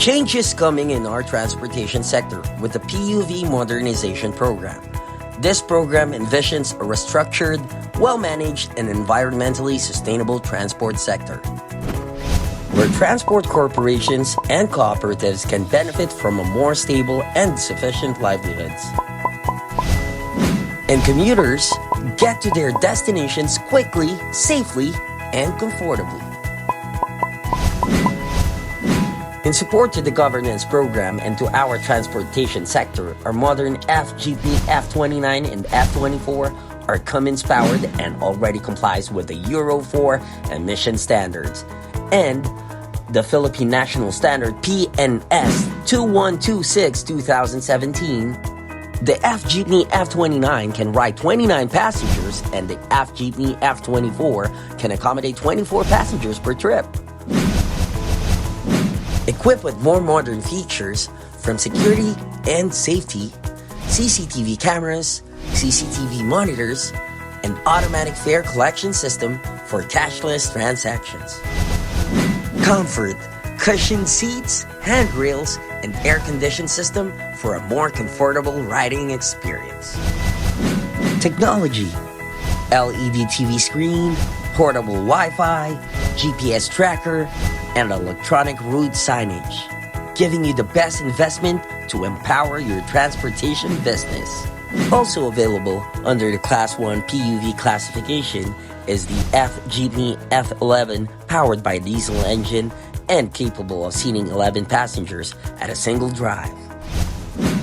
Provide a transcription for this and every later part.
Change is coming in our transportation sector with the PUV Modernization Program. This program envisions a restructured, well-managed, and environmentally sustainable transport sector, where transport corporations and cooperatives can benefit from a more stable and sufficient livelihoods. And commuters get to their destinations quickly, safely, and comfortably. In support to the governance program and to our transportation sector, our modern F-Jeepney F29 and F24 are Cummins-powered and already complies with the Euro 4 emission standards and the Philippine National Standard PNS 2126-2017. The F-Jeepney F29 can ride 29 passengers and the F-Jeepney F24 can accommodate 24 passengers per trip. Equipped with more modern features from security and safety, CCTV cameras, CCTV monitors, and automatic fare collection system for cashless transactions. Comfort, cushioned seats, handrails, and air-conditioned system for a more comfortable riding experience. Technology, LED TV screen, portable Wi-Fi, GPS tracker, and electronic route signage, giving you the best investment to empower your transportation business. Also available under the Class 1 PUV classification is the F-Jeepney F11 powered by a diesel engine and capable of seating 11 passengers at a single drive.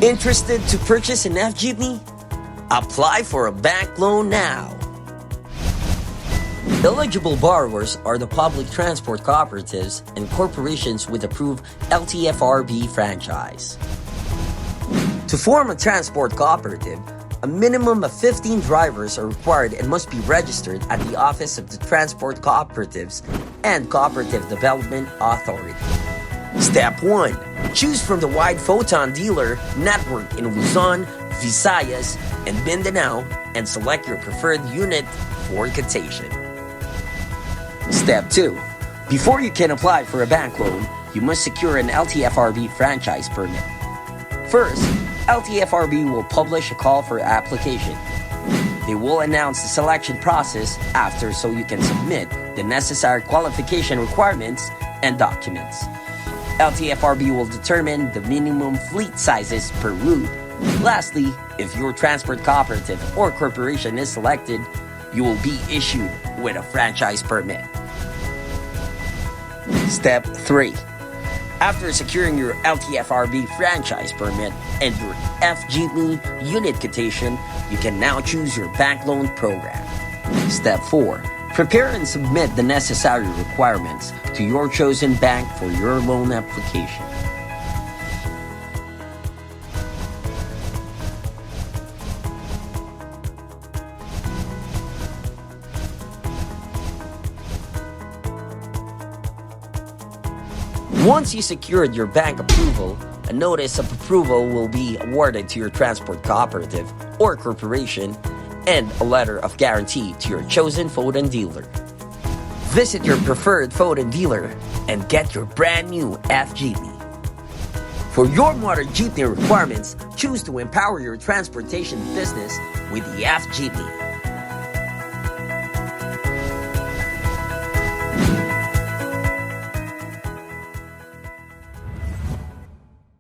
Interested to purchase an F-Jeepney? Apply for a bank loan now. Eligible borrowers are the public transport cooperatives and corporations with approved LTFRB franchise. To form a transport cooperative, a minimum of 15 drivers are required and must be registered at the Office of the Transport Cooperatives and Cooperative Development Authority. Step 1. Choose from the wide FOTON dealer network in Luzon, Visayas, and Mindanao and select your preferred unit for quotation. Step 2. Before you can apply for a bank loan, you must secure an LTFRB franchise permit. First, LTFRB will publish a call for application. They will announce the selection process after so you can submit the necessary qualification requirements and documents. LTFRB will determine the minimum fleet sizes per route. Lastly, if your transport cooperative or corporation is selected, you will be issued with a franchise permit. Step 3. After securing your LTFRB franchise permit and your F-Jeepney unit quotation, you can now choose your bank loan program. Step 4. Prepare and submit the necessary requirements to your chosen bank for your loan application. Once you secured your bank approval, a notice of approval will be awarded to your transport cooperative or corporation and a letter of guarantee to your chosen FOTON dealer. Visit your preferred FOTON dealer and get your brand new F-Jeepney. For your modern jeepney requirements, choose to empower your transportation business with the F-Jeepney.